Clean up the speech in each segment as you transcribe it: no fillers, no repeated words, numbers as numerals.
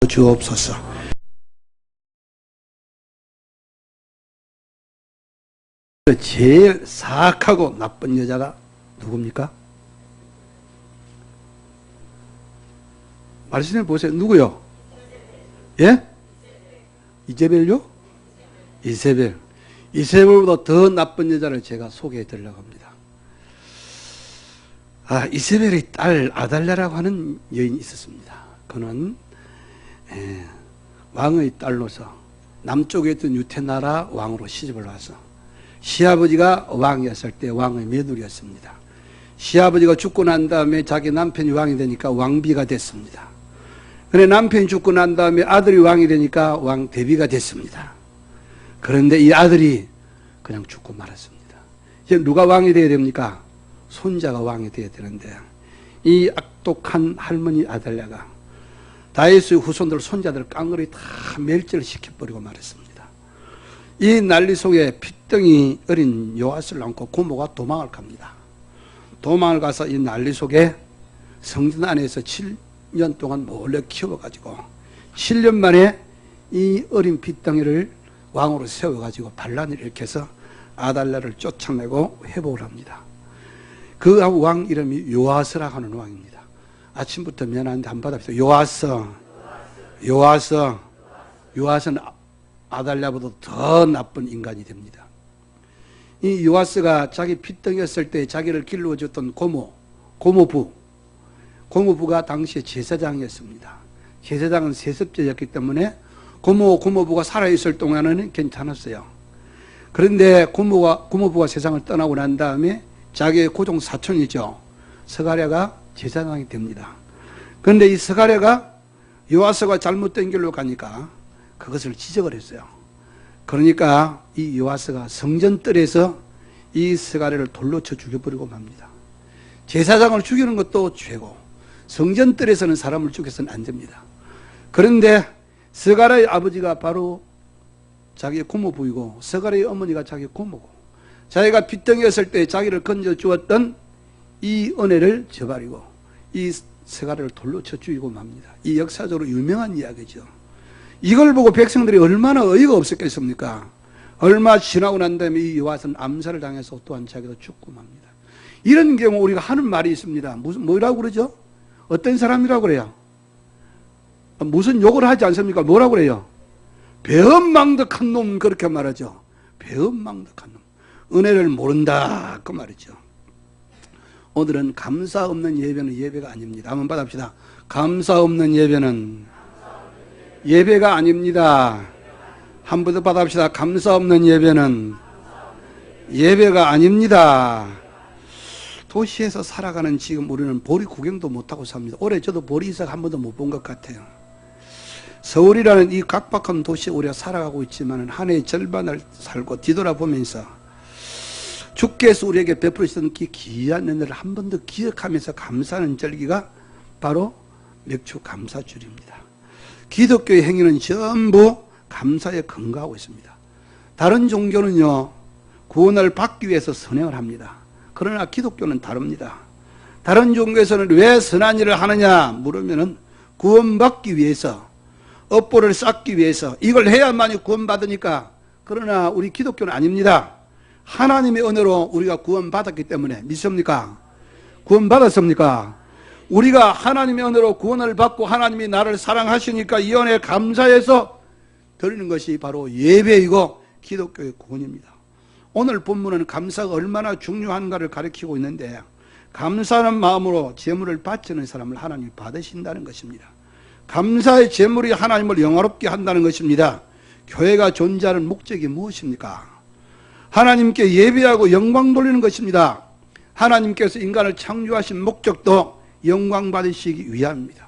주옵소서. 제일 사악하고 나쁜 여자가 누굽니까? 말씀해 보세요. 누구요? 예? 이세벨요? 이세벨. 이세벨보다 더 나쁜 여자를 제가 소개해 드리려고 합니다. 이세벨의 딸 아달랴라고 하는 여인이 있었습니다. 그는 왕의 딸로서 남쪽에 있던 유태나라 왕으로 시집을 와서 시아버지가 왕이었을 때 왕의 며느리였습니다. 시아버지가 죽고 난 다음에 자기 남편이 왕이 되니까 왕비가 됐습니다. 그런데 남편이 죽고 난 다음에 아들이 왕이 되니까 왕대비가 됐습니다. 그런데 이 아들이 그냥 죽고 말았습니다. 이제 누가 왕이 되어야 됩니까? 손자가 왕이 되어야 되는데 이 악독한 할머니 아달랴가 다윗의 후손들 손자들 깡그리 다 멸절을 시켜버리고 말했습니다. 이 난리 속에 핏덩이 어린 요아스를 안고 고모가 도망을 갑니다. 도망을 가서 이 난리 속에 성전 안에서 7년 동안 몰래 키워가지고 7년 만에 이 어린 핏덩이를 왕으로 세워가지고 반란을 일으켜서 아달랴를 쫓아내고 회복을 합니다. 그 왕 이름이 요아스라고 하는 왕입니다. 아침부터 미안한데 한번 받아보세요. 요아스는 아달랴보다 더 나쁜 인간이 됩니다. 이 요아스가 자기 핏덩이였을 때 자기를 길러줬던 고모부가 당시에 제사장이었습니다. 제사장은 세습제였기 때문에 고모부가 살아있을 동안은 괜찮았어요. 그런데 고모부가 세상을 떠나고 난 다음에 자기의 고종 사촌이죠. 스가랴가 제사장이 됩니다. 그런데 이 스가랴가 요아스가 잘못된 길로 가니까 그것을 지적을 했어요. 그러니까 이 요아스가 성전뜰에서 이 스가랴를 돌로 쳐 죽여버리고 맙니다. 제사장을 죽이는 것도 죄고 성전뜰에서는 사람을 죽여서는 안 됩니다. 그런데 스가랴의 아버지가 바로 자기의 고모부이고 스가랴의 어머니가 자기 고모고 자기가 핏덩이였을 때 자기를 건져주었던 이 은혜를 저버리고 이 스가랴를 돌로 쳐 죽이고 맙니다. 이 역사적으로 유명한 이야기죠. 이걸 보고 백성들이 얼마나 어이가 없었겠습니까? 얼마 지나고 난 다음에 이 요아스는 암살을 당해서 또한 자기도 죽고 맙니다. 이런 경우 우리가 하는 말이 있습니다. 뭐라고 그러죠? 어떤 사람이라고 그래요? 무슨 욕을 하지 않습니까? 뭐라고 그래요? 배은망덕한 놈, 그렇게 말하죠. 배은망덕한 놈. 은혜를 모른다, 그 말이죠. 오늘은 감사 없는 예배는 예배가 아닙니다. 한번 받아봅시다. 감사 없는 예배는 예배가 아닙니다. 한 번 더 받아봅시다. 감사 없는 예배는 예배가 아닙니다. 도시에서 살아가는 지금 우리는 보리 구경도 못하고 삽니다. 올해 저도 보리 이삭 한 번도 못 본 것 같아요. 서울이라는 이 각박한 도시에 우리가 살아가고 있지만 한 해의 절반을 살고 뒤돌아보면서 주께서 우리에게 베풀으시던 귀한 은혜를 한 번 더 기억하면서 감사하는 절기가 바로 맥주 감사주일입니다. 기독교의 행위는 전부 감사에 근거하고 있습니다. 다른 종교는요, 구원을 받기 위해서 선행을 합니다. 그러나 기독교는 다릅니다. 다른 종교에서는 왜 선한 일을 하느냐 물으면은 구원받기 위해서, 업보를 쌓기 위해서, 이걸 해야만이 구원받으니까. 그러나 우리 기독교는 아닙니다. 하나님의 은혜로 우리가 구원받았기 때문에. 믿습니까? 구원받았습니까? 우리가 하나님의 은혜로 구원을 받고 하나님이 나를 사랑하시니까 이 은혜에 감사해서 드리는 것이 바로 예배이고 기독교의 구원입니다. 오늘 본문은 감사가 얼마나 중요한가를 가르치고 있는데, 감사하는 마음으로 제물을 바치는 사람을 하나님이 받으신다는 것입니다. 감사의 제물이 하나님을 영화롭게 한다는 것입니다. 교회가 존재하는 목적이 무엇입니까? 하나님께 예배하고 영광 돌리는 것입니다. 하나님께서 인간을 창조하신 목적도 영광 받으시기 위함입니다.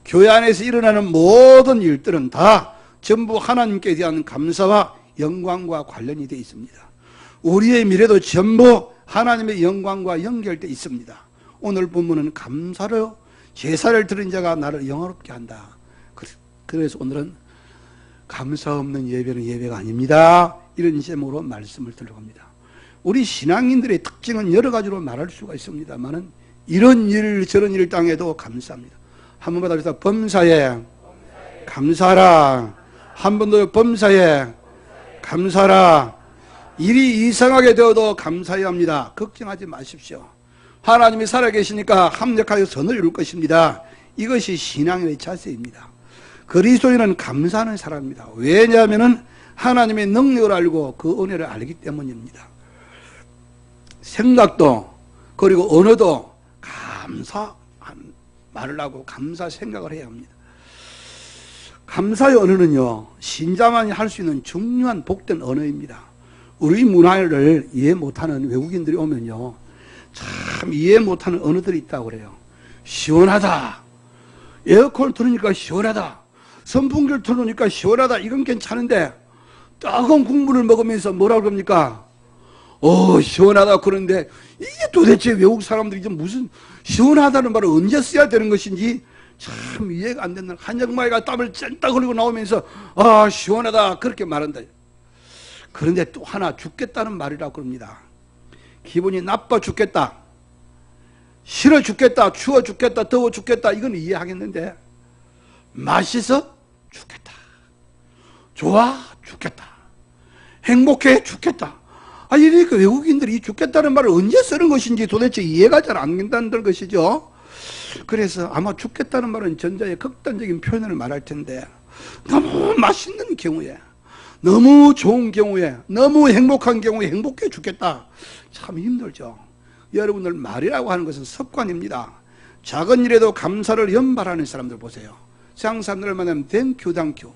교회 안에서 일어나는 모든 일들은 다 전부 하나님께 대한 감사와 영광과 관련이 되어 있습니다. 우리의 미래도 전부 하나님의 영광과 연결되어 있습니다. 오늘 본문은 감사로 제사를 드린 자가 나를 영화롭게 한다. 그래서 오늘은 감사 없는 예배는 예배가 아닙니다. 이런 제목으로 말씀을 드리려고 합니다. 우리 신앙인들의 특징은 여러 가지로 말할 수가 있습니다만은 이런 일 저런 일 당해도 감사합니다. 한번 받아주세요. 범사에 감사하라. 한 번 더 범사에 감사하라. 일이 이상하게 되어도 감사해야 합니다. 걱정하지 마십시오. 하나님이 살아계시니까 합력하여 선을 이룰 것입니다. 이것이 신앙의 자세입니다. 그리스도인은 감사하는 사람입니다. 왜냐하면 하나님의 능력을 알고 그 은혜를 알기 때문입니다. 생각도 그리고 언어도 감사한 말을 하고 감사 생각을 해야 합니다. 감사의 언어는요, 신자만이 할 수 있는 중요한 복된 언어입니다. 우리 문화를 이해 못하는 외국인들이 오면요, 참 이해 못하는 언어들이 있다고 그래요. 시원하다. 에어컨을 틀으니까 시원하다. 선풍기를 틀으니까 시원하다. 이건 괜찮은데 뜨거운 국물을 먹으면서 뭐라고 그럽니까? 시원하다. 그런데 이게 도대체 외국 사람들이 좀 무슨 시원하다는 말을 언제 써야 되는 것인지 참 이해가 안 되는, 한정마이가 땀을 짠딱 흘리고 나오면서 시원하다 그렇게 말한다. 그런데 또 하나, 죽겠다는 말이라고 그럽니다. 기분이 나빠 죽겠다, 싫어 죽겠다, 추워 죽겠다, 더워 죽겠다, 이건 이해하겠는데 맛있어 죽겠다, 좋아 죽겠다, 행복해 죽겠다, 이러니까 외국인들이 죽겠다는 말을 언제 쓰는 것인지 도대체 이해가 잘 안 된다는 것이죠. 그래서 아마 죽겠다는 말은 전자의 극단적인 표현을 말할 텐데, 너무 맛있는 경우에, 너무 좋은 경우에, 너무 행복한 경우에 행복해 죽겠다, 참 힘들죠. 여러분들, 말이라고 하는 것은 습관입니다. 작은 일에도 감사를 연발하는 사람들 보세요. 세상 사람들을 만나면 땡큐 땡큐.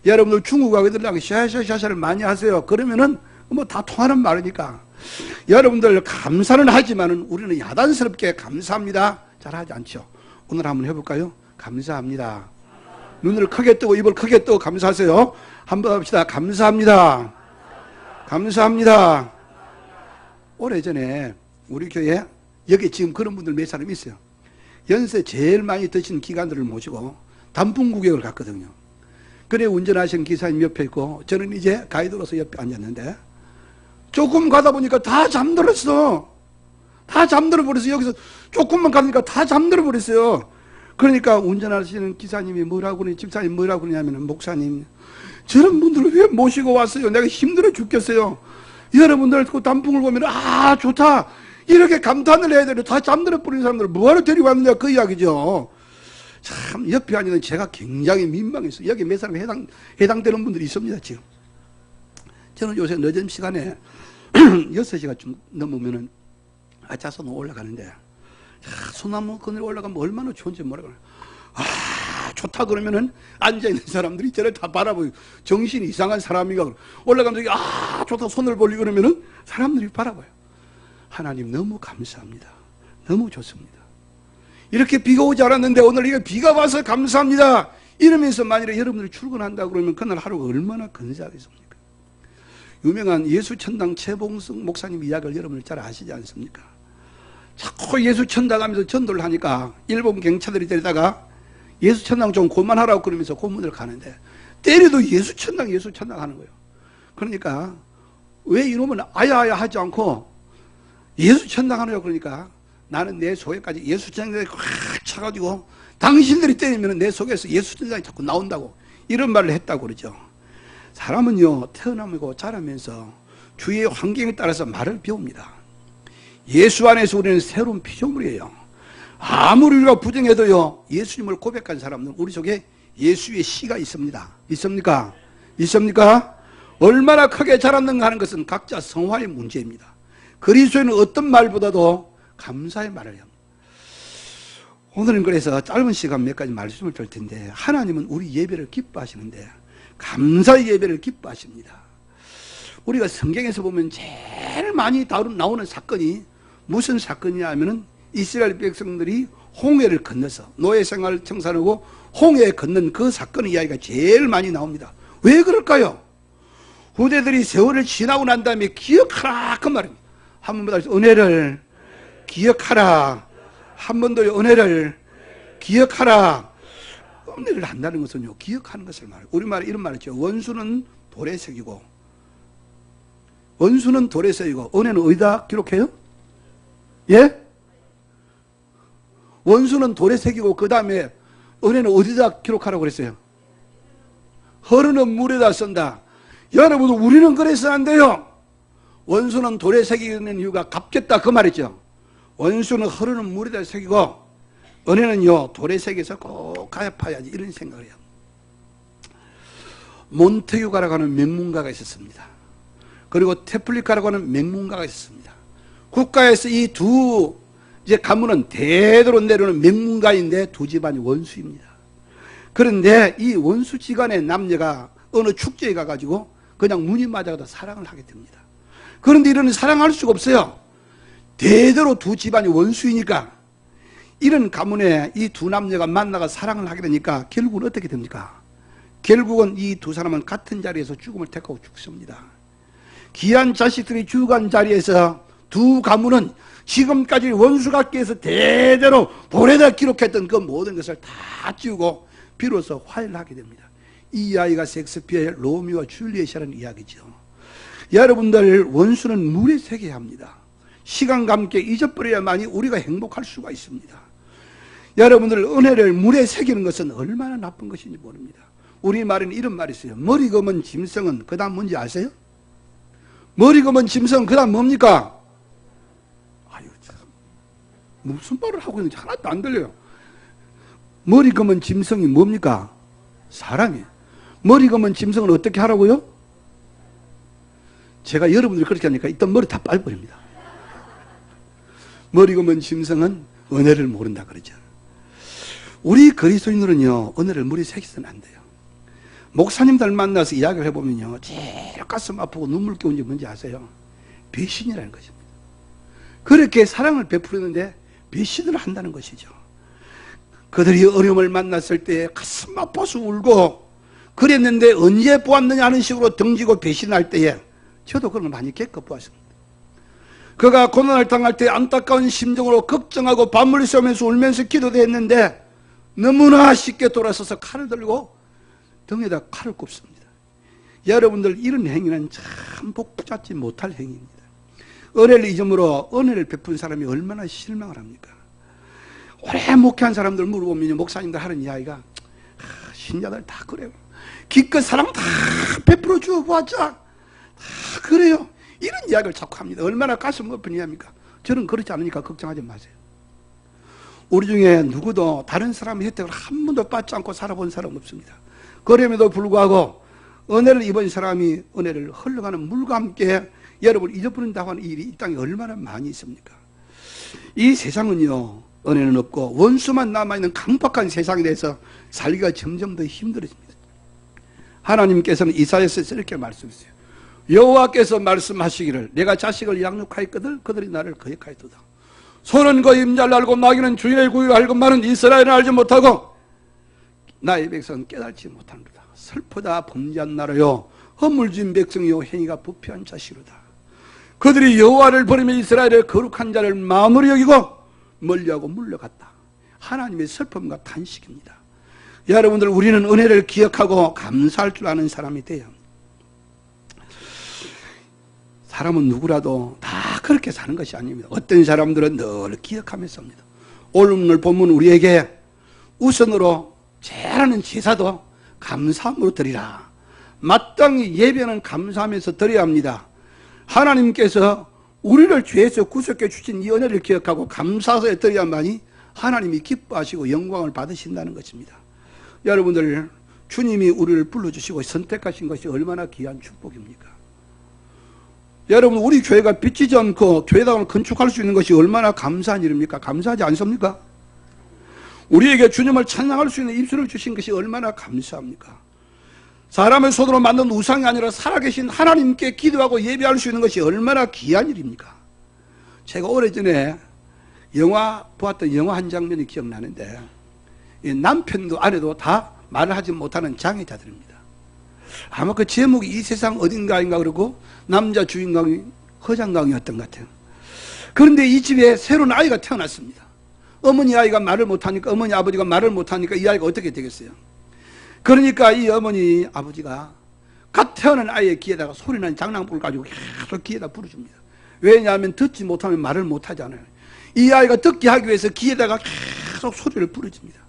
여러분들 중국 아이들하고 샤샤샤샤를 많이 하세요. 그러면은 뭐 다 통하는 말이니까. 여러분들 감사는 하지만은 우리는 야단스럽게 감사합니다 잘 하지 않죠. 오늘 한번 해볼까요? 감사합니다. 눈을 크게 뜨고 입을 크게 뜨고 감사하세요. 한번 합시다. 감사합니다. 감사합니다. 오래전에 우리 교회, 여기 지금 그런 분들 몇 사람 있어요. 연세 제일 많이 드신 기관들을 모시고 단풍 구경을 갔거든요. 그래 운전하시는 기사님 옆에 있고, 저는 이제 가이드로서 옆에 앉았는데, 조금 가다 보니까 다 잠들었어. 다 잠들어 버렸어요. 여기서 조금만 가니까 다 잠들어 버렸어요. 그러니까 운전하시는 기사님이 뭐라고 그러니, 집사님 뭐라고 그러냐면, 목사님, 저런 분들을 왜 모시고 왔어요? 내가 힘들어 죽겠어요. 여러분들 그 단풍을 보면 좋다 이렇게 감탄을 해야 되는데 다 잠들어 버린 사람들을 뭐하러 데리고 왔느냐, 그 이야기죠. 참 옆에 앉는 제가 굉장히 민망했어요. 여기 몇 사람 해당되는 분들이 있습니다. 지금 저는 요새 늦은 시간에 6시가 좀 넘으면은 아차산 올라가는데, 소나무 그늘 올라가면 얼마나 좋은지 모르겠어요. 좋다 그러면은 앉아있는 사람들이 저를 다 바라보고, 정신이 이상한 사람이가 올라가면서 좋다 손을 벌리고 그러면은 사람들이 바라봐요. 하나님 너무 감사합니다. 너무 좋습니다. 이렇게 비가 오지 않았는데 오늘 이게 비가 와서 감사합니다 이러면서 만일에 여러분들이 출근한다 그러면 그날 하루가 얼마나 근사하겠습니까? 유명한 예수천당 최봉승 목사님 이야기를 여러분들 잘 아시지 않습니까? 자꾸 예수천당 하면서 전도를 하니까 일본 경찰들이 데리다가 예수천당 좀 그만하라고 그러면서 고문을 가는데, 때려도 예수천당 하는 거예요. 그러니까 왜 이놈은 아야아야 하지 않고 예수천당 하느냐고, 그러니까 나는 내 속에까지 예수천당이 꽉 차가지고 당신들이 때리면 내 속에서 예수천당이 자꾸 나온다고, 이런 말을 했다고 그러죠. 사람은요, 태어나고 자라면서 주위의 환경에 따라서 말을 배웁니다. 예수 안에서 우리는 새로운 피조물이에요. 아무리 우리가 부정해도요, 예수님을 고백한 사람은 우리 속에 예수의 씨가 있습니다. 있습니까? 있습니까? 얼마나 크게 자랐는가 하는 것은 각자 성화의 문제입니다. 그리스도인은 어떤 말보다도 감사의 말을 해요. 오늘은 그래서 짧은 시간 몇 가지 말씀을 드릴 텐데, 하나님은 우리 예배를 기뻐하시는데 감사의 예배를 기뻐하십니다. 우리가 성경에서 보면 제일 많이 나오는 사건이 무슨 사건이냐 하면은, 이스라엘 백성들이 홍해를 건너서 노예 생활을 청산하고 홍해에 건넌 그 사건의 이야기가 제일 많이 나옵니다. 왜 그럴까요? 후대들이 세월을 지나고 난 다음에 기억하라 그 말입니다. 한 번 더 은혜를 기억하라. 한 번 더 은혜를 기억하라. 은혜를 한다는 것은요, 기억하는 것을 말해요. 우리말에 이런 말 있죠. 원수는 돌에 새기고, 원수는 돌에 새기고, 은혜는 어디다 기록해요? 예? 원수는 돌에 새기고, 그 다음에 은혜는 어디다 기록하라고 그랬어요? 흐르는 물에다 쓴다. 여러분, 우리는 그래서 안 돼요. 원수는 돌에 새기는 이유가 갚겠다 그 말이죠. 원수는 흐르는 물에다 새기고 은혜는요 돌에 새겨서 꼭 갚아야지 이런 생각을 해요. 몬테규가라고 하는 명문가가 있었습니다. 그리고 테플리카라고 하는 명문가가 있었습니다. 국가에서 이 두 가문은 대대로 내려오는 명문가인데 두 집안이 원수입니다. 그런데 이 원수지간의 남녀가 어느 축제에 가가지고 그냥 눈이 맞아가지고 사랑을 하게 됩니다. 그런데 이런 사랑할 수가 없어요. 대대로 두 집안이 원수이니까. 이런 가문에 이 두 남녀가 만나가 사랑을 하게 되니까 결국은 어떻게 됩니까? 결국은 이 두 사람은 같은 자리에서 죽음을 택하고 죽습니다. 귀한 자식들이 죽은 자리에서 두 가문은 지금까지 원수각계에서 대대로 돌에다 기록했던 그 모든 것을 다 지우고 비로소 화해를 하게 됩니다. 이 이야기가 셰익스피어의 로미오와 줄리엣이라는 이야기죠. 여러분들, 원수는 물에 새겨야 합니다. 시간과 함께 잊어버려야만이 우리가 행복할 수가 있습니다. 여러분들, 은혜를 물에 새기는 것은 얼마나 나쁜 것인지 모릅니다. 우리말에는 이런 말이 있어요. 머리 검은 짐승은 그 다음 뭔지 아세요? 머리 검은 짐승은 그 다음 뭡니까? 아유 참, 무슨 말을 하고 있는지 하나도 안 들려요. 머리 검은 짐승이 뭡니까? 사람이에요. 머리 검은 짐승은 어떻게 하라고요? 제가 여러분들이 그렇게 하니까 일단 머리 다 빨버립니다. 머리 검은 짐승은 은혜를 모른다 그러죠. 우리 그리스도인들은요 은혜를 물에 새기서는 안 돼요. 목사님들 만나서 이야기를 해보면요 제일 가슴 아프고 눈물겨운 게 뭔지 아세요? 배신이라는 것입니다. 그렇게 사랑을 베푸는데 배신을 한다는 것이죠. 그들이 어려움을 만났을 때 가슴 아파서 울고 그랬는데 언제 보았느냐 하는 식으로 등지고 배신할 때에 저도 그런 걸 많이 겪어보았습니다. 그가 고난을 당할 때 안타까운 심정으로 걱정하고 밤을 새우면서 울면서 기도도 했는데 너무나 쉽게 돌아서서 칼을 들고 등에다 칼을 꼽습니다. 여러분들, 이런 행위는 참 복잡지 못할 행위입니다. 은혜를 잊음으로 은혜를 베푼 사람이 얼마나 실망을 합니까? 오래 목회한 사람들 물어보면 목사님들 하는 이야기가 신자들 다 그래요. 기껏 사랑 다 베풀어 주어보았자 다 그래요. 이런 이야기를 자꾸 합니다. 얼마나 가슴 아픈 이야기입니까? 저는 그렇지 않으니까 걱정하지 마세요. 우리 중에 누구도 다른 사람의 혜택을 한 번도 받지 않고 살아본 사람 없습니다. 그럼에도 불구하고 은혜를 입은 사람이 은혜를 흘러가는 물과 함께 여러분을 잊어버린다고 하는 일이 이 땅에 얼마나 많이 있습니까? 이 세상은요 은혜는 없고 원수만 남아있는 강박한 세상에 대해서 살기가 점점 더 힘들어집니다. 하나님께서는 이사야서에서 이렇게 말씀하세요. 여호와께서 말씀하시기를 내가 자식을 양육하였거든 그들이 나를 거역하였도다. 소는 그 임자를 알고 마귀는 주인의 구유를 알건만은 이스라엘은 알지 못하고 나의 백성은 깨달지 못하는도다. 슬프다 범죄한 나라요 허물진 백성이요 행위가 부패한 자식이로다. 그들이 여호와를 버리며 이스라엘의 거룩한 자를 마음으로 여기고 멀리하고 물러갔다. 하나님의 슬픔과 탄식입니다. 여러분들, 우리는 은혜를 기억하고 감사할 줄 아는 사람이 돼야 합니다. 사람은 누구라도 다 그렇게 사는 것이 아닙니다. 어떤 사람들은 늘 기억하며 삽니다. 오늘 본문 우리에게 우선으로 제하는 제사도 감사함으로 드리라. 마땅히 예배는 감사하면서 드려야 합니다. 하나님께서 우리를 죄에서 구속해 주신 이 은혜를 기억하고 감사해서 드려야만이 하나님이 기뻐하시고 영광을 받으신다는 것입니다. 여러분들, 주님이 우리를 불러주시고 선택하신 것이 얼마나 귀한 축복입니까? 여러분, 우리 교회가 비치지 않고 교회당을 건축할 수 있는 것이 얼마나 감사한 일입니까? 감사하지 않습니까? 우리에게 주님을 찬양할 수 있는 입술을 주신 것이 얼마나 감사합니까? 사람의 손으로 만든 우상이 아니라 살아계신 하나님께 기도하고 예배할 수 있는 것이 얼마나 귀한 일입니까? 제가 오래전에 보았던 영화 한 장면이 기억나는데 이 남편도 아내도 다 말을 하지 못하는 장애자들입니다. 아마 그 제목이 이 세상 어딘가인가 그러고 남자 주인공이 허장강이었던 것 같아요. 그런데 이 집에 새로운 아이가 태어났습니다. 어머니 아이가 말을 못하니까 어머니 아버지가 말을 못하니까 이 아이가 어떻게 되겠어요? 그러니까 이 어머니 아버지가 갓 태어난 아이의 귀에다가 소리나는 장난불을 가지고 계속 귀에다 부르줍니다. 왜냐하면 듣지 못하면 말을 못하잖아요. 이 아이가 듣게 하기 위해서 귀에다가 계속 소리를 부르줍니다.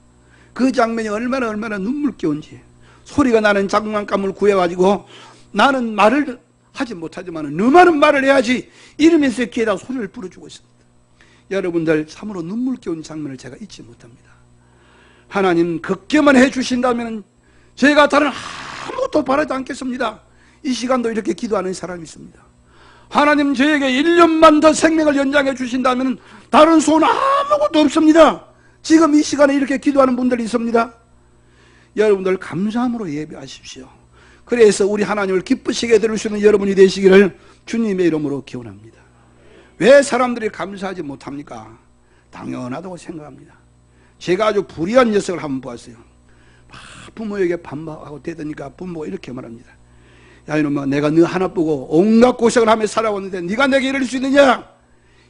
그 장면이 얼마나 눈물겨운지 소리가 나는 장난감을 구해가지고 나는 말을 하지 못하지만 너만은 말을 해야지 이러면서 귀에다 소리를 불어주고 있습니다. 여러분들 참으로 눈물겨운 장면을 제가 잊지 못합니다. 하나님 걱정만 해주신다면 제가 다른 아무것도 바라지 않겠습니다. 이 시간도 이렇게 기도하는 사람이 있습니다. 하나님 저에게 1년만 더 생명을 연장해 주신다면 다른 소원 아무것도 없습니다. 지금 이 시간에 이렇게 기도하는 분들이 있습니다. 여러분들 감사함으로 예배하십시오. 그래서 우리 하나님을 기쁘시게 들을 수 있는 여러분이 되시기를 주님의 이름으로 기원합니다. 왜 사람들이 감사하지 못합니까? 당연하다고 생각합니다. 제가 아주 불의한 녀석을 한번 보았어요. 부모에게 반박하고 대드니까 부모가 이렇게 말합니다. 야 이놈아, 내가 너 하나 보고 온갖 고생을 하며 살아왔는데 네가 내게 이럴 수 있느냐?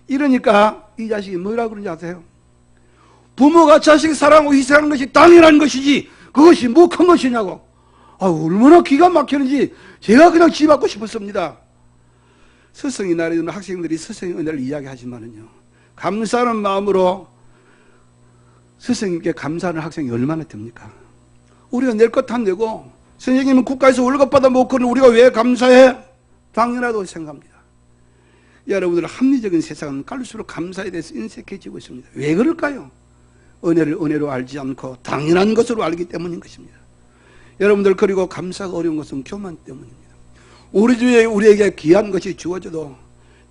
이러니까 이 자식이 뭐라고 그러는지 아세요? 부모가 자식 사랑하고 희생하는 것이 당연한 것이지 그것이 뭐 큰 것이냐고. 얼마나 기가 막히는지 제가 그냥 지받고 싶었습니다. 스승의 날에 있는 학생들이 스승의 은혜를 이야기하지만은요, 감사하는 마음으로 스승님께 감사하는 학생이 얼마나 됩니까? 우리가 낼 것 다 내고 선생님은 국가에서 월급 받아 먹고는 우리가 왜 감사해? 당연하다고 생각합니다. 여러분들 합리적인 세상은 갈수록 감사에 대해서 인색해지고 있습니다. 왜 그럴까요? 은혜를 은혜로 알지 않고 당연한 것으로 알기 때문인 것입니다. 여러분들 그리고 감사가 어려운 것은 교만 때문입니다. 우리 주위에 우리에게 귀한 것이 주어져도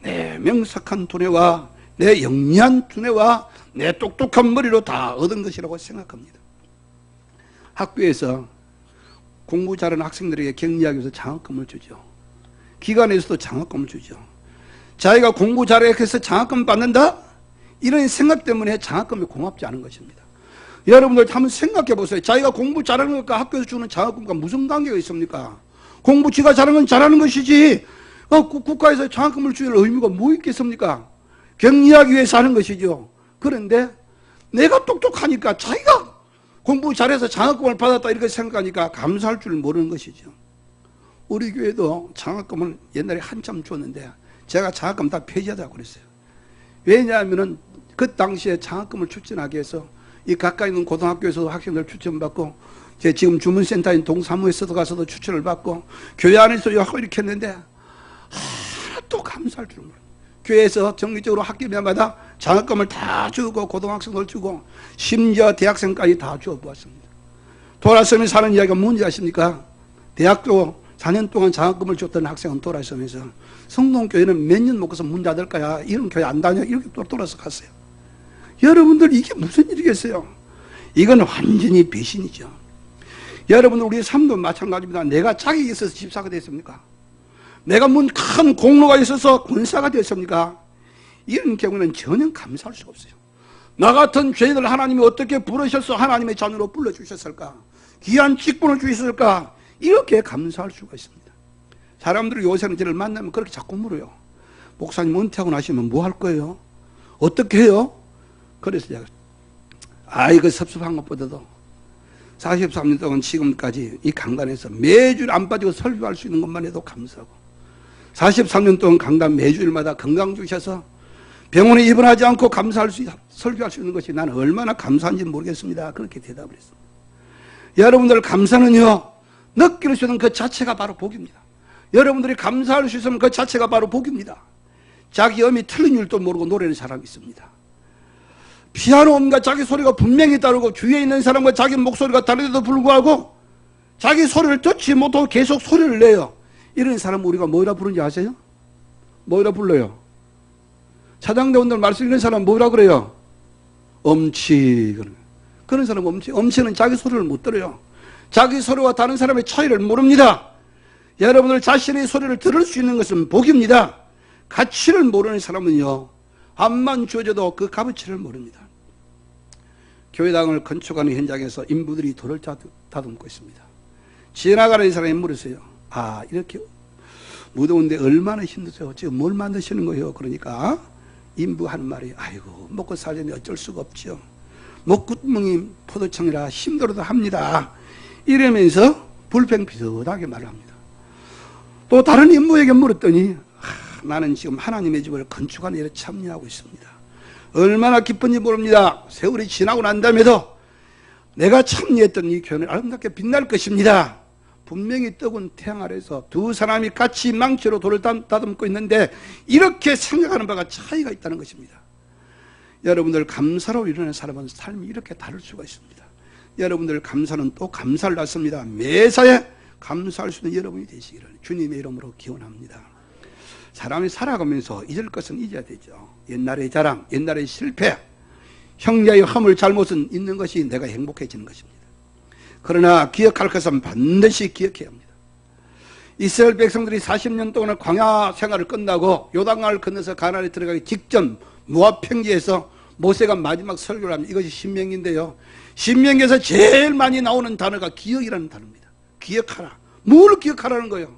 내 명석한 두뇌와 내 영리한 두뇌와 내 똑똑한 머리로 다 얻은 것이라고 생각합니다. 학교에서 공부 잘하는 학생들에게 격리하기 위해서 장학금을 주죠. 기관에서도 장학금을 주죠. 자기가 공부 잘해서 장학금 받는다? 이런 생각 때문에 장학금이 고맙지 않은 것입니다. 여러분들 한번 생각해 보세요. 자기가 공부 잘하는 것과 학교에서 주는 장학금과 무슨 관계가 있습니까? 공부 지가 잘하는 건 잘하는 것이지 국가에서 장학금을 주는 의미가 뭐 있겠습니까? 격리하기 위해서 하는 것이죠. 그런데 내가 똑똑하니까 자기가 공부 잘해서 장학금을 받았다 이렇게 생각하니까 감사할 줄 모르는 것이죠. 우리 교회도 장학금을 옛날에 한참 줬는데 제가 장학금 다 폐지하자고 그랬어요. 왜냐하면 그 당시에 장학금을 추천하기 위해서 이 가까이 있는 고등학교에서도 학생들 추천받고 제 지금 주문센터인 동사무에서도 가서도 추천을 받고 교회 안에서도 하고 이렇게 했는데 또 감사할 줄 몰라요. 교회에서 정기적으로 학기마다 장학금을 다 주고 고등학생들 주고 심지어 대학생까지 다 주어보았습니다. 돌아서면서 하는 이야기가 뭔지 아십니까? 대학교 4년 동안 장학금을 줬던 학생은 돌아서면서 성동교회는 몇 년 먹고서 문 닫을 거야. 이런 교회 안 다녀. 이렇게 또 돌아서 갔어요. 여러분들 이게 무슨 일이겠어요? 이건 완전히 배신이죠. 여러분들 우리의 삶도 마찬가지입니다. 내가 자격이 있어서 집사가 됐습니까? 내가 뭔 큰 공로가 있어서 권사가 됐습니까? 이런 경우는 전혀 감사할 수가 없어요. 나 같은 죄인을 하나님이 어떻게 부르셔서 하나님의 자녀로 불러주셨을까? 귀한 직분을 주셨을까? 이렇게 감사할 수가 있습니다. 사람들이 요새는 저를 만나면 그렇게 자꾸 물어요. 목사님 은퇴하고 나시면 뭐 할 거예요? 어떻게 해요? 그래서 제가 이거 섭섭한 것보다도 43년 동안 지금까지 이 강단에서 매주 안 빠지고 설교할 수 있는 것만 해도 감사하고 43년 동안 강단 매주일마다 건강 주셔서 병원에 입원하지 않고 설교할 수 있는 것이 나는 얼마나 감사한지 모르겠습니다. 그렇게 대답을 했습니다. 여러분들 감사는요, 느낄 수 있는 그 자체가 바로 복입니다. 여러분들이 감사할 수 있으면 그 자체가 바로 복입니다. 자기 음이 틀린 줄도 모르고 노래하는 사람이 있습니다. 피아노 음과 자기 소리가 분명히 다르고 주위에 있는 사람과 자기 목소리가 다른데도 불구하고 자기 소리를 듣지 못하고 계속 소리를 내요. 이런 사람 우리가 뭐라 부르는지 아세요? 뭐라 불러요? 차장대원들 말씀 있는 사람 뭐라 그래요? 엄치. 그런 사람 엄치. 엄치는 자기 소리를 못 들어요. 자기 소리와 다른 사람의 차이를 모릅니다. 여러분들 자신의 소리를 들을 수 있는 것은 복입니다. 가치를 모르는 사람은요, 암만 주어져도 그 값어치를 모릅니다. 교회당을 건축하는 현장에서 인부들이 돌을 다듬고 있습니다. 지나가는 사람이 물으세요. 이렇게 무더운데 얼마나 힘드세요? 지금 뭘 만드시는 거예요? 그러니까 인부 하는 말이 아이고 먹고 살려니 어쩔 수가 없죠. 목구멍이 포도청이라 힘들어도 합니다. 이러면서 불평비슷하게 말을 합니다. 또 다른 인부에게 물었더니 나는 지금 하나님의 집을 건축하는 일에 참여하고 있습니다. 얼마나 기쁜지 모릅니다. 세월이 지나고 난 다음에도 내가 참여했던 이 교회는 아름답게 빛날 것입니다. 분명히 뜨거운 태양 아래서 두 사람이 같이 망치로 돌을 다듬고 있는데 이렇게 생각하는 바가 차이가 있다는 것입니다. 여러분들 감사로 일어나는 사람은 삶이 이렇게 다를 수가 있습니다. 여러분들 감사는 또 감사를 낳습니다. 매사에 감사할 수 있는 여러분이 되시기를 주님의 이름으로 기원합니다. 사람이 살아가면서 잊을 것은 잊어야 되죠. 옛날의 자랑, 옛날의 실패, 형제의 허물 잘못은 있는 것이 내가 행복해지는 것입니다. 그러나 기억할 것은 반드시 기억해야 합니다. 이스라엘 백성들이 40년 동안 광야 생활을 끝나고 요단강을 건너서 가나안에 들어가기 직전 모압 평지에서 모세가 마지막 설교를 합니다. 이것이 신명기인데요. 신명기에서 제일 많이 나오는 단어가 기억이라는 단어입니다. 기억하라. 뭘 기억하라는 거예요?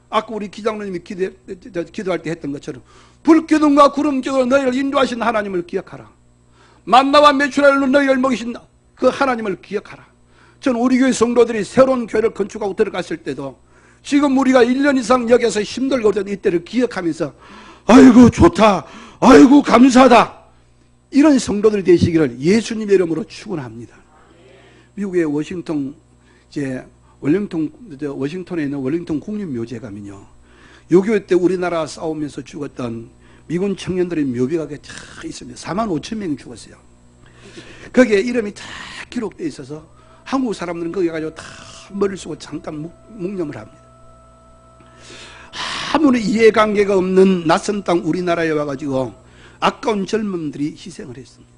아까 우리 기장로님이 기도할 때 했던 것처럼 불기둥과 구름쪽으로 너희를 인도하신 하나님을 기억하라. 만나와 메추라로 너희를 먹이신 그 하나님을 기억하라. 전 우리 교회 성도들이 새로운 교회를 건축하고 들어갔을 때도 지금 우리가 1년 이상 여기서 힘들고 있던 이때를 기억하면서 아이고 좋다, 아이고 감사하다, 이런 성도들이 되시기를 예수님의 이름으로 축원합니다. 미국의 워싱턴에 있는 월링턴 국립묘지에 가면요, 6.25 때 우리나라 싸우면서 죽었던 미군 청년들의 묘비가 있습니다. 45,000명이 죽었어요. 거기에 이름이 다 기록되어 있어서 한국 사람들은 거기 가지고 다 머리를 쓰고 잠깐 묵념을 합니다. 아무리 이해관계가 없는 낯선 땅 우리나라에 와가지고 아까운 젊은들이 희생을 했습니다.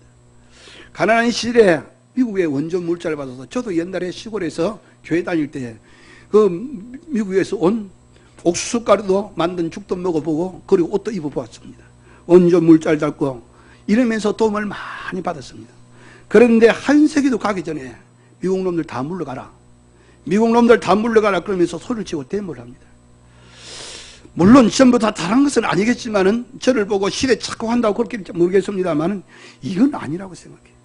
가난한 시절에 미국의 원전 물자를 받아서 저도 옛날에 시골에서 교회 다닐 때 그 미국에서 온 옥수수 가루도 만든 죽도 먹어보고 그리고 옷도 입어보았습니다. 원전 물자를 잡고 이러면서 도움을 많이 받았습니다. 그런데 한 세기도 가기 전에 미국 놈들 다 물러가라, 미국 놈들 다 물러가라 그러면서 소리를 치고 데모를 합니다. 물론 전부 다 다른 것은 아니겠지만은 저를 보고 시대 착각한다고 그렇게 모르겠습니다만은 이건 아니라고 생각해요.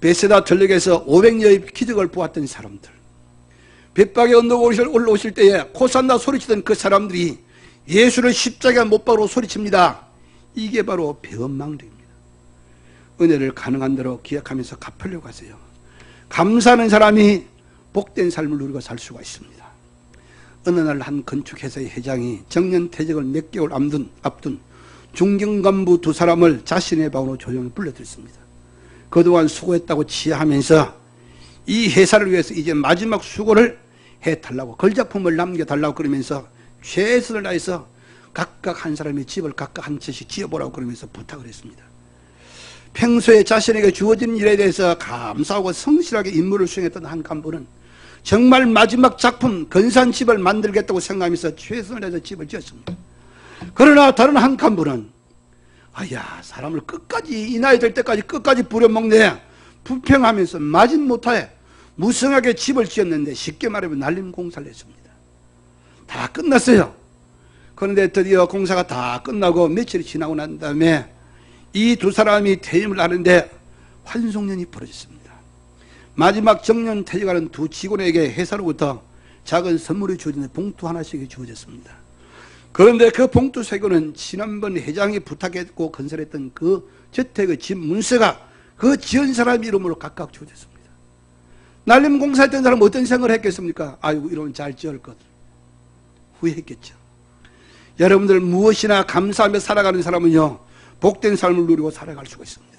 베세다 전력에서 500여의 기적을 보았던 사람들, 벳박의 언덕 올라오실 때에 호산나 소리치던 그 사람들이 예수를 십자가에 못 박으로 소리칩니다. 이게 바로 배은망덕입니다. 은혜를 가능한 대로 기억하면서 갚으려고 하세요. 감사하는 사람이 복된 삶을 누리고 살 수가 있습니다. 어느 날 한 건축회사의 회장이 정년퇴직을 몇 개월 앞둔 중견간부 두 사람을 자신의 방으로 조용히 불러들였습니다. 그동안 수고했다고 치하하면서 이 회사를 위해서 이제 마지막 수고를 해달라고, 걸작품을 남겨달라고 그러면서 최선을 다해서 각각 한 사람의 집을 각각 한 채씩 지어보라고 그러면서 부탁을 했습니다. 평소에 자신에게 주어진 일에 대해서 감사하고 성실하게 임무를 수행했던 한 간부는 정말 마지막 작품 근사한 집을 만들겠다고 생각하면서 최선을 다해서 집을 지었습니다. 그러나 다른 한 간부는 아야, 사람을 끝까지 이 나이 될 때까지 끝까지 부려먹네, 불평하면서 마진못하에 무성하게 집을 지었는데 쉽게 말하면 날림 공사를 했습니다. 다 끝났어요. 그런데 드디어 공사가 다 끝나고 며칠이 지나고 난 다음에 이 두 사람이 퇴임을 하는데 환송년이 벌어졌습니다. 마지막 정년 퇴직하는 두 직원에게 회사로부터 작은 선물이 주어지는 봉투 하나씩이 주어졌습니다. 그런데 그 봉투 세고는 지난번 회장이 부탁했고 건설했던 그 저택의 집 문서가 그 지은 사람 이름으로 각각 주어졌습니다. 날림 공사했던 사람은 어떤 생각을 했겠습니까? 아이고, 이러면 잘 지을 것, 후회했겠죠. 여러분들 무엇이나 감사하며 살아가는 사람은요, 복된 삶을 누리고 살아갈 수가 있습니다.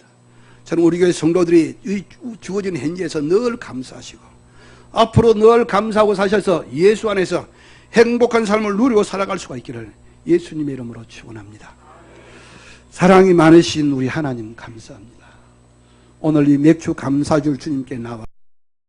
저는 우리 교회 성도들이 주어진 현재에서 늘 감사하시고 앞으로 늘 감사하고 사셔서 예수 안에서 행복한 삶을 누리고 살아갈 수가 있기를 예수님의 이름으로 축원합니다. 사랑이 많으신 우리 하나님 감사합니다. 오늘 이 맥주 감사줄 주님께 나와